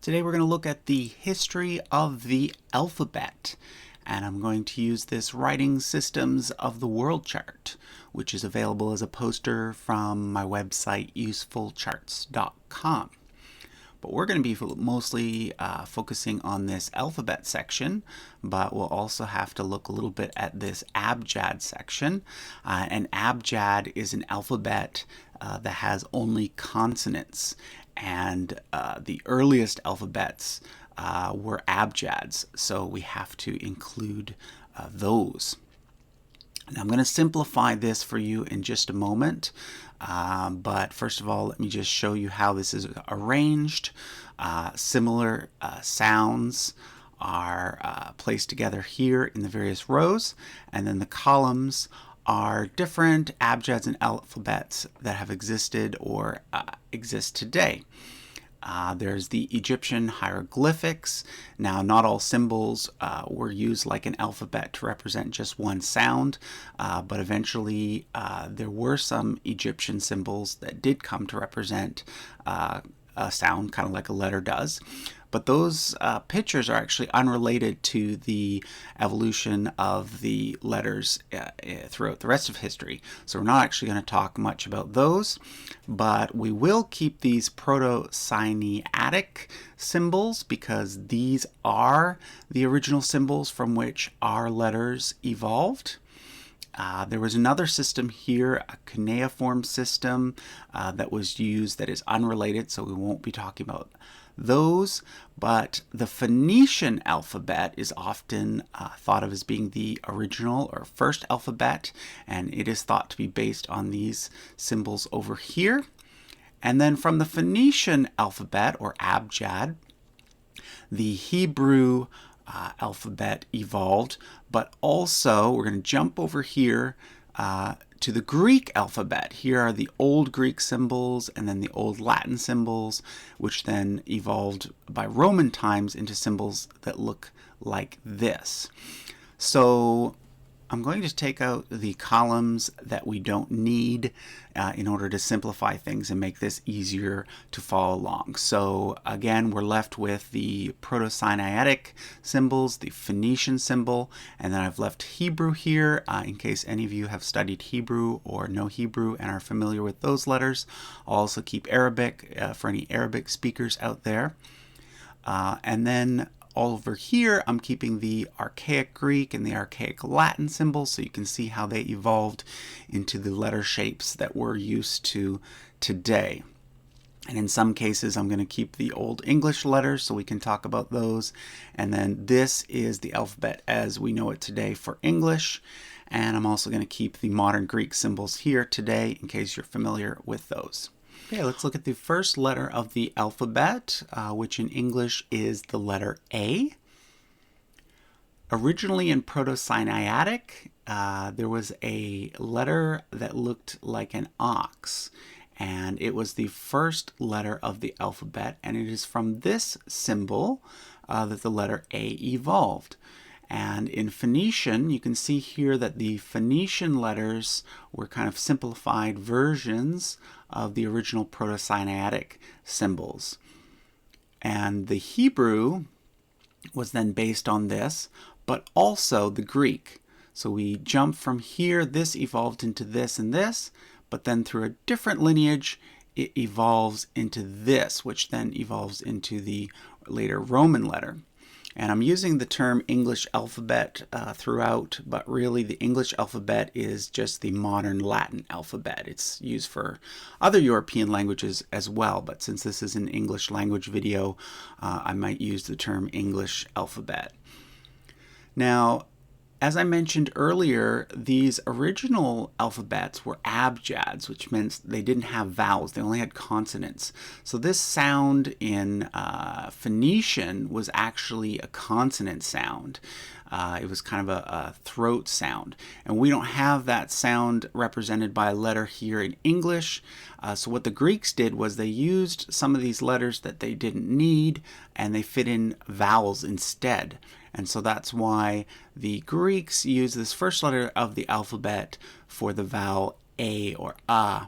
Today we're going to look at the history of the alphabet, and I'm going to use this Writing Systems of the World chart, which is available as a poster from my website usefulcharts.com. But we're going to be mostly focusing on this alphabet section, but we'll also have to look a little bit at this abjad section. An abjad is an alphabet that has only consonants, and the earliest alphabets were abjads, so we have to include those. Now, I'm going to simplify this for you in just a moment, but first of all, let me just show you how this is arranged. Similar sounds are placed together here in the various rows, and then the columns are different abjads and alphabets that have existed or exist today. There's the Egyptian hieroglyphics. Now, not all symbols were used like an alphabet to represent just one sound, but eventually there were some Egyptian symbols that did come to represent a sound, kind of like a letter does. But those pictures are actually unrelated to the evolution of the letters throughout the rest of history. So we're not actually going to talk much about those, but we will keep these Proto-Sinaitic symbols because these are the original symbols from which our letters evolved. There was another system here, a cuneiform system that was used that is unrelated, so we won't be talking about those, but the Phoenician alphabet is often thought of as being the original or first alphabet, and it is thought to be based on these symbols over here. And then from the Phoenician alphabet, or abjad, the Hebrew alphabet evolved, but also we're going to jump over here to the Greek alphabet. Here are the old Greek symbols and then the old Latin symbols, which then evolved by Roman times into symbols that look like this. So I'm going to take out the columns that we don't need in order to simplify things and make this easier to follow along. So again, we're left with the Proto-Sinaitic symbols, the Phoenician symbol, and then I've left Hebrew here in case any of you have studied Hebrew or know Hebrew and are familiar with those letters. I'll also keep Arabic for any Arabic speakers out there. And then over here, I'm keeping the archaic Greek and the archaic Latin symbols so you can see how they evolved into the letter shapes that we're used to today. And in some cases, I'm going to keep the old English letters so we can talk about those. And then this is the alphabet as we know it today for English. And I'm also going to keep the modern Greek symbols here today in case you're familiar with those. Okay, let's look at the first letter of the alphabet, which in English is the letter A. Originally in Proto-Sinaitic, there was a letter that looked like an ox, and it was the first letter of the alphabet, and it is from this symbol that the letter A evolved. And in Phoenician, you can see here that the Phoenician letters were kind of simplified versions of the original Proto-Sinaitic symbols. And the Hebrew was then based on this, but also the Greek. So we jump from here, this evolved into this and this, but then through a different lineage, it evolves into this, which then evolves into the later Roman letter. And I'm using the term English alphabet throughout, but really the English alphabet is just the modern Latin alphabet. It's used for other European languages as well, but since this is an English language video, I might use the term English alphabet. Now, as I mentioned earlier, these original alphabets were abjads, which meant they didn't have vowels. They only had consonants. So this sound in Phoenician was actually a consonant sound. It was kind of a throat sound. And we don't have that sound represented by a letter here in English. So what the Greeks did was they used some of these letters that they didn't need, and they fit in vowels instead. And so that's why the Greeks used this first letter of the alphabet for the vowel A or A.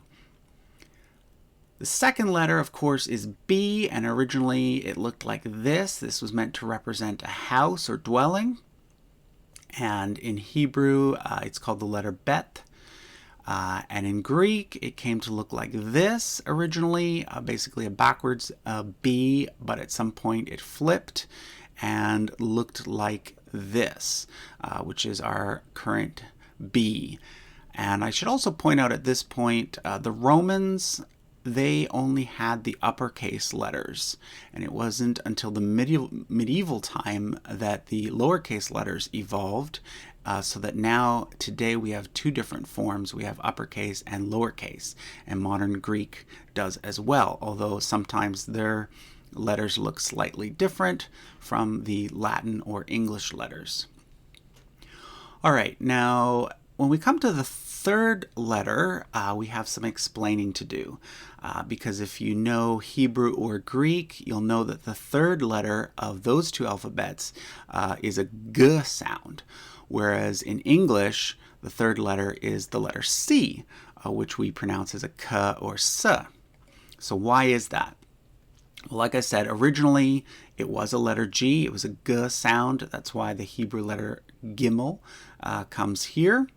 The second letter, of course, is B, and originally it looked like this. This was meant to represent a house or dwelling. And in Hebrew, it's called the letter Bet. And in Greek, it came to look like this originally, basically a backwards B, but at some point it flipped and looked like this, which is our current B. And I should also point out at this point, the Romans, they only had the uppercase letters, and it wasn't until the medieval time that the lowercase letters evolved, so that now today we have two different forms. We have uppercase and lowercase, and modern Greek does as well, although sometimes their letters look slightly different from the Latin or English letters. All right, now when we come to the third letter, we have some explaining to do, because if you know Hebrew or Greek, you'll know that the third letter of those two alphabets is a G sound, whereas in English, the third letter is the letter C, which we pronounce as a K or S. So why is that? Well, like I said, originally it was a letter G. It was a G sound. That's why the Hebrew letter Gimel comes here.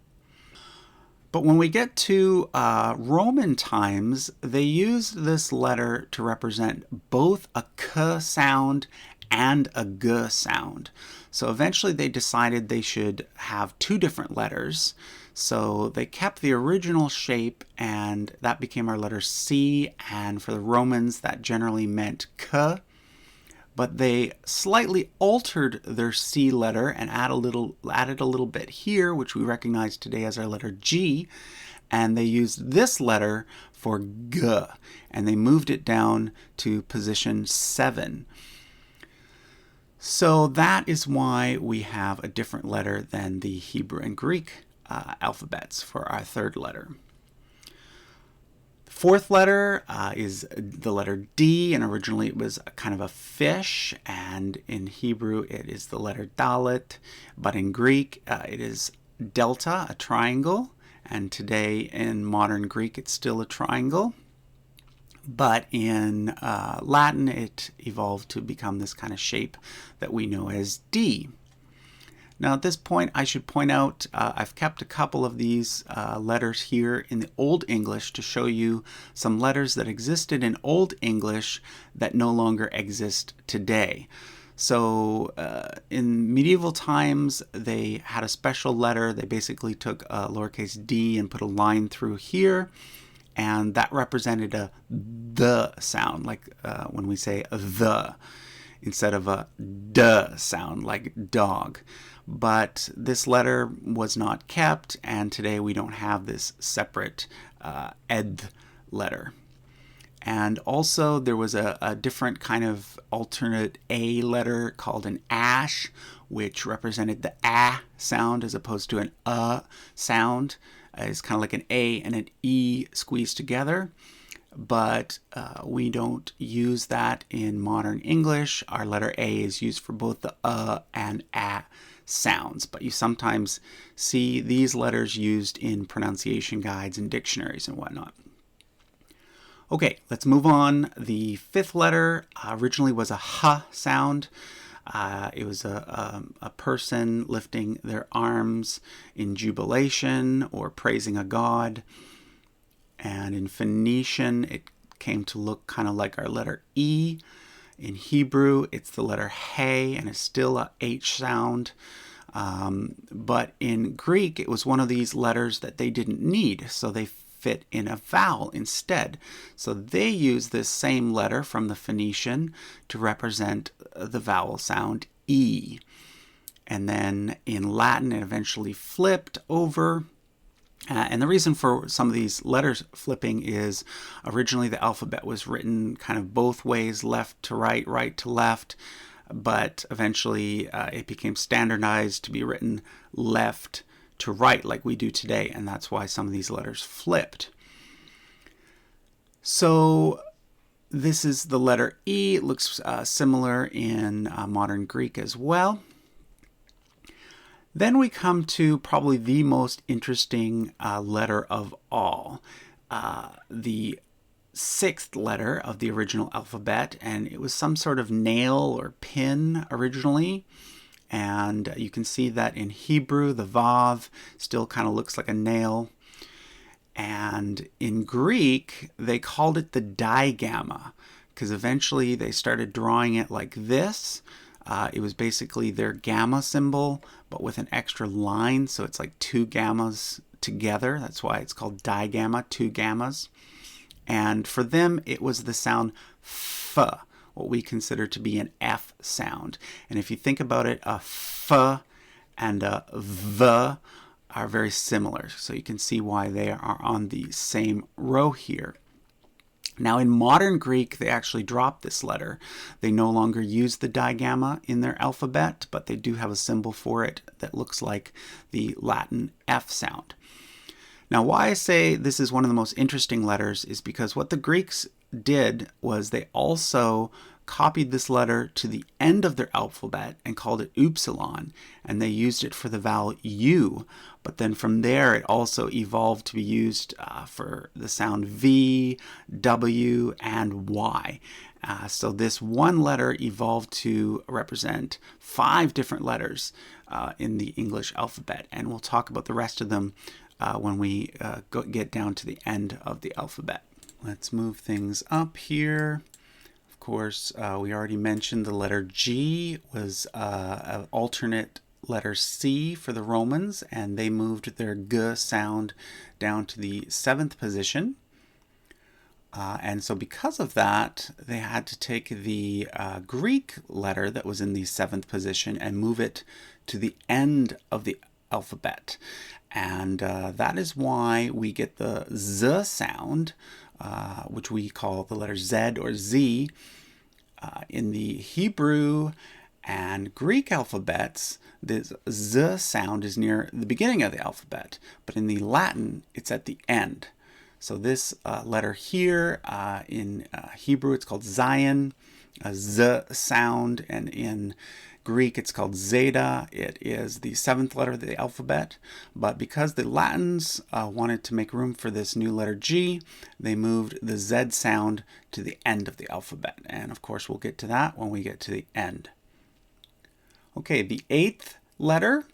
But when we get to Roman times, they used this letter to represent both a K sound and a G sound. So eventually they decided they should have two different letters. So they kept the original shape, and that became our letter C, and for the Romans that generally meant K. But they slightly altered their C letter and added a little bit here, which we recognize today as our letter G, and they used this letter for G, and they moved it down to position 7. So that is why we have a different letter than the Hebrew and Greek alphabets for our third letter. The fourth letter is the letter D, and originally it was kind of a fish, and in Hebrew it is the letter Dalet, but in Greek it is delta, a triangle, and today in modern Greek it's still a triangle. But in Latin, it evolved to become this kind of shape that we know as D. Now at this point, I should point out I've kept a couple of these letters here in the Old English to show you some letters that existed in Old English that no longer exist today. So in medieval times, they had a special letter. They basically took a lowercase d and put a line through here, and that represented a the sound, like when we say the, instead of a duh sound, like dog. But this letter was not kept, and today we don't have this separate ed letter. And also there was a different kind of alternate A letter called an ash, which represented the ah sound as opposed to an sound. It's kind of like an A and an E squeezed together. But we don't use that in modern English. Our letter A is used for both the and a sounds, but you sometimes see these letters used in pronunciation guides and dictionaries and whatnot. Okay, let's move on. The fifth letter originally was a H sound. It was a person lifting their arms in jubilation or praising a god. And in Phoenician, it came to look kind of like our letter E. In Hebrew, it's the letter He, and it's still a H sound. But in Greek, it was one of these letters that they didn't need, so they fit in a vowel instead. So they used this same letter from the Phoenician to represent the vowel sound E. And then in Latin, it eventually flipped over. And the reason for some of these letters flipping is originally the alphabet was written kind of both ways, left to right, right to left, but eventually it became standardized to be written left to right like we do today, and that's why some of these letters flipped. So this is the letter E. It looks similar in modern Greek as well. Then we come to probably the most interesting letter of all. The sixth letter of the original alphabet, and it was some sort of nail or pin originally. And you can see that in Hebrew, the Vav still kind of looks like a nail. And in Greek, they called it the digamma, because eventually they started drawing it like this. It was basically their gamma symbol, but with an extra line, so it's like two gammas together. That's why it's called digamma, two gammas. And for them, it was the sound f, what we consider to be an F sound. And if you think about it, a f and a v are very similar. So you can see why they are on the same row here. Now in modern Greek, they actually dropped this letter. They no longer use the digamma in their alphabet, but they do have a symbol for it that looks like the Latin F sound. Now why I say this is one of the most interesting letters is because what the Greeks did was they also copied this letter to the end of their alphabet and called it upsilon, and they used it for the vowel U, but then from there it also evolved to be used for the sound V, W, and Y. So this one letter evolved to represent 5 different letters in the English alphabet, and we'll talk about the rest of them when we get down to the end of the alphabet. Let's move things up here. Of course, we already mentioned the letter G was an alternate letter C for the Romans, and they moved their G sound down to the 7th position. And so because of that, they had to take the Greek letter that was in the 7th position and move it to the end of the alphabet. And that is why we get the Z sound, which we call the letter Z or Z. In the Hebrew and Greek alphabets, the Z sound is near the beginning of the alphabet, but in the Latin, it's at the end. So this letter here, in Hebrew, it's called Zion, a Z sound, and in Greek, it's called Zeta. It is the 7th letter of the alphabet, but because the Latins wanted to make room for this new letter G, they moved the Z sound to the end of the alphabet. And of course, we'll get to that when we get to the end. Okay, the 8th letter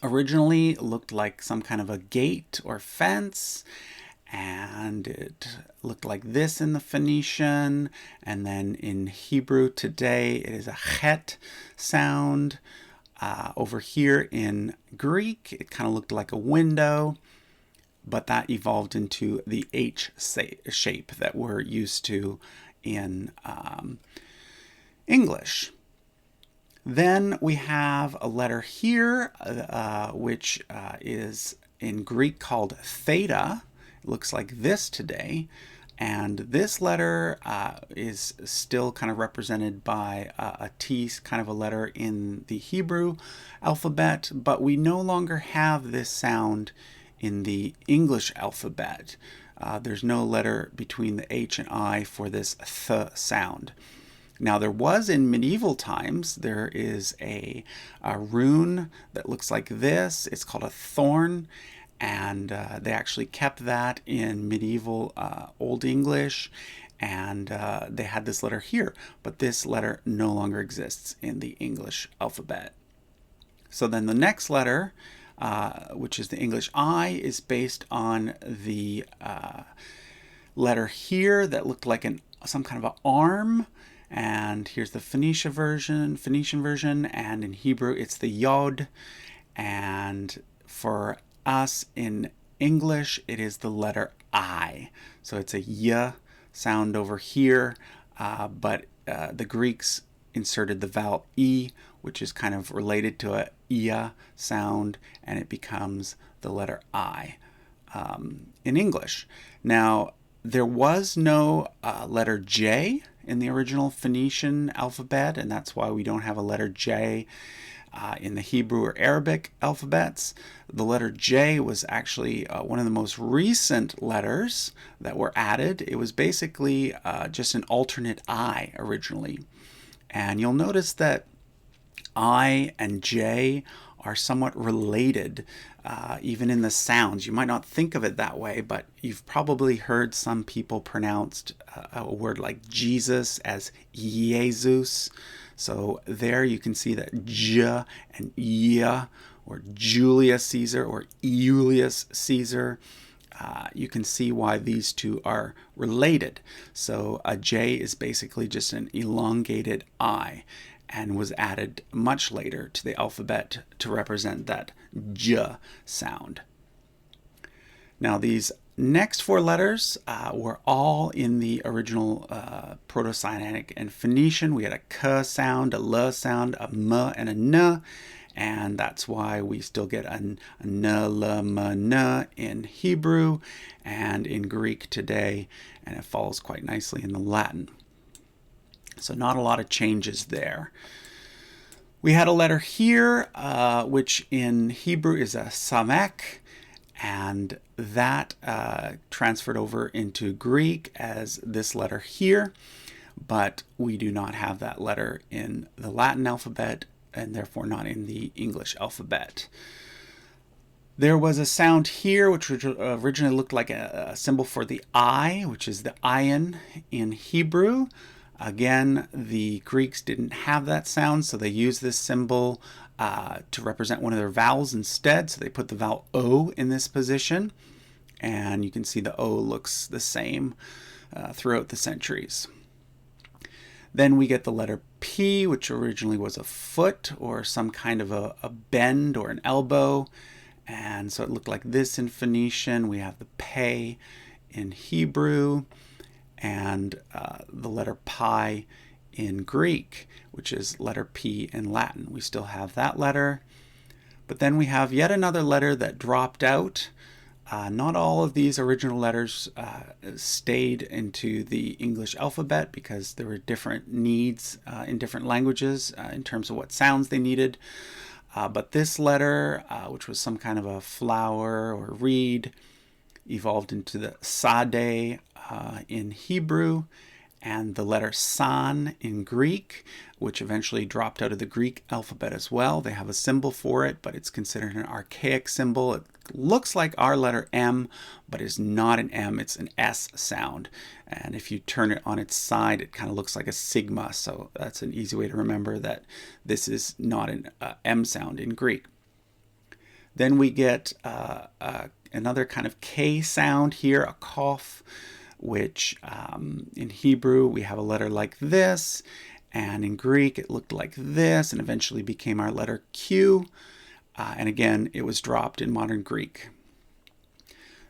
originally looked like some kind of a gate or fence, and it looked like this in the Phoenician, and then in Hebrew today it is a chet sound. Over here in Greek it kind of looked like a window, but that evolved into the H shape that we're used to in English. Then we have a letter here which is in Greek called theta. It looks like this today, and this letter is still kind of represented by a T, kind of a letter in the Hebrew alphabet, but we no longer have this sound in the English alphabet. There's no letter between the H and I for this th sound. Now there was in medieval times, there is a rune that looks like this. It's called a thorn. And they actually kept that in medieval Old English, and they had this letter here, but this letter no longer exists in the English alphabet. So then the next letter, which is the English I, is based on the letter here that looked like some kind of an arm, and here's the Phoenician version, and in Hebrew it's the yod, and for us in English it is the letter I. So it's a y sound over here, but the Greeks inserted the vowel e, which is kind of related to a ia sound, and it becomes the letter I in English. Now there was no letter J in the original Phoenician alphabet, and that's why we don't have a letter J in the Hebrew or Arabic alphabets. The letter J was actually one of the most recent letters that were added. It was basically just an alternate I originally. And you'll notice that I and J are somewhat related. even in the sounds. You might not think of it that way, but you've probably heard some people pronounced a word like Jesus as Jesus. So there you can see that J and Y, or Julius Caesar or Julius Caesar. You can see why these two are related. So a J is basically just an elongated I and was added much later to the alphabet to represent that J sound. Now these next four letters were all in the original Proto-Sinaitic and Phoenician. We had a K sound, a L sound, a M, and a N. And that's why we still get a N, L, M, N in Hebrew and in Greek today, and it follows quite nicely in the Latin. So not a lot of changes there. We had a letter here, which in Hebrew is a samek, and that transferred over into Greek as this letter here, but we do not have that letter in the Latin alphabet, and therefore not in the English alphabet. There was a sound here which originally looked like a symbol for the I, which is the ayin in Hebrew. Again, the Greeks didn't have that sound, so they used this symbol to represent one of their vowels instead. So they put the vowel O in this position, and you can see the O looks the same throughout the centuries. Then we get the letter P, which originally was a foot or some kind of a bend or an elbow. And so it looked like this in Phoenician. We have the Pe in Hebrew, and the letter Pi in Greek, which is letter P in Latin. We still have that letter. But then we have yet another letter that dropped out. Not all of these original letters stayed into the English alphabet because there were different needs in different languages in terms of what sounds they needed. But this letter, which was some kind of a flower or reed, evolved into the Sade in Hebrew, and the letter San in Greek, which eventually dropped out of the Greek alphabet as well. They have a symbol for it, but it's considered an archaic symbol. It looks like our letter M, but it's not an M, it's an S sound. And if you turn it on its side, it kind of looks like a sigma. So that's an easy way to remember that this is not an M sound in Greek. Then we get another kind of K sound here, a cough, which in Hebrew we have a letter like this, and in Greek it looked like this and eventually became our letter Q, and again it was dropped in modern Greek.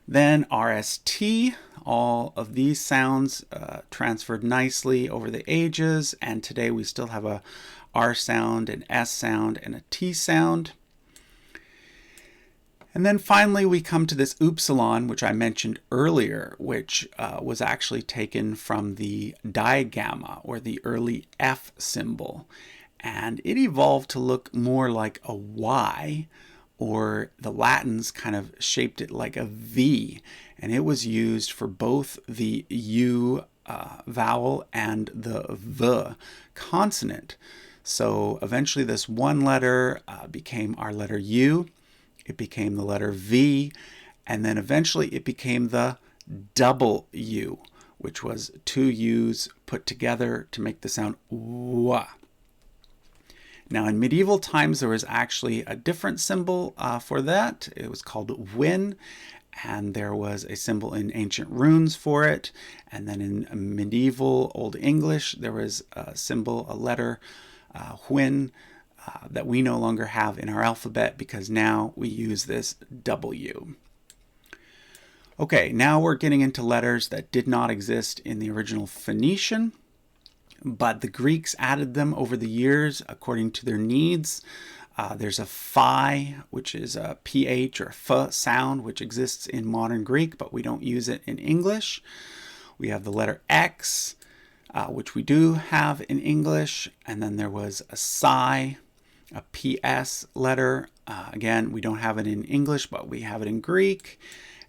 Then RST, all of these sounds transferred nicely over the ages, and today we still have a R sound, an S sound, and a T sound. And then finally we come to this upsilon, which I mentioned earlier, which was actually taken from the digamma, or the early F symbol. And it evolved to look more like a Y, or the Latins kind of shaped it like a V. And it was used for both the U vowel and the V consonant. So eventually this one letter became our letter U. It became the letter V, and then eventually it became the double U, which was two U's put together to make the sound wa. Now in medieval times there was actually a different symbol for that. It was called win, and there was a symbol in ancient runes for it. And then in medieval Old English there was a symbol, a letter, whin, that we no longer have in our alphabet because now we use this W. Okay, now we're getting into letters that did not exist in the original Phoenician, but the Greeks added them over the years according to their needs. There's a phi, which is a PH or F sound, which exists in modern Greek, but we don't use it in English. We have the letter X, which we do have in English, and then there was a psi, a PS letter. Again, we don't have it in English, but we have it in Greek.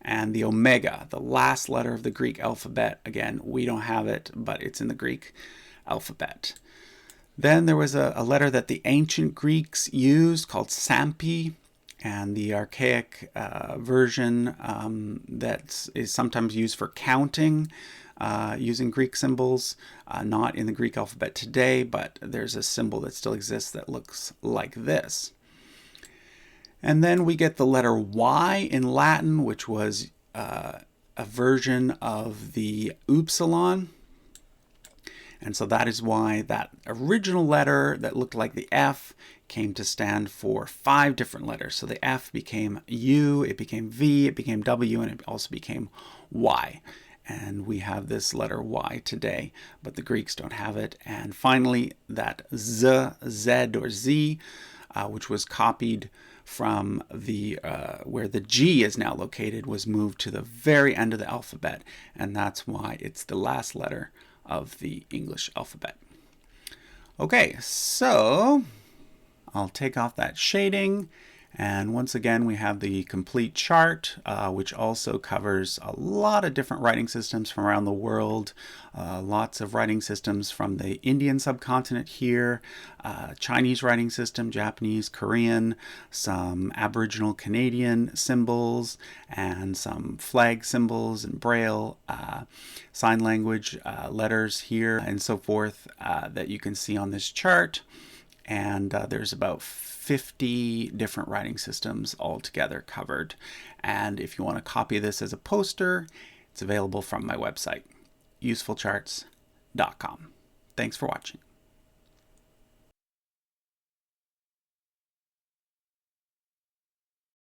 And the omega, the last letter of the Greek alphabet. Again, we don't have it, but it's in the Greek alphabet. Then there was a letter that the ancient Greeks used called Sampi, and the archaic version that is sometimes used for counting using Greek symbols, not in the Greek alphabet today, but there's a symbol that still exists that looks like this. And then we get the letter Y in Latin, which was a version of the upsilon. And so that is why that original letter that looked like the F came to stand for 5 different letters. So the F became U, it became V, it became W, and it also became Y. And we have this letter Y today, but the Greeks don't have it. And finally, that Z, or Z, which was copied from the where the G is now located, was moved to the very end of the alphabet, and that's why it's the last letter of the English alphabet. Okay, so I'll take off that shading, and once again we have the complete chart, which also covers a lot of different writing systems from around the world. Lots of writing systems from the Indian subcontinent here, Chinese writing system, Japanese, Korean, some Aboriginal Canadian symbols, and some flag symbols and Braille, sign language letters here, and so forth, that you can see on this chart. And there's about 50 different writing systems altogether covered. And if you want to copy this as a poster, it's available from my website, usefulcharts.com. Thanks for watching.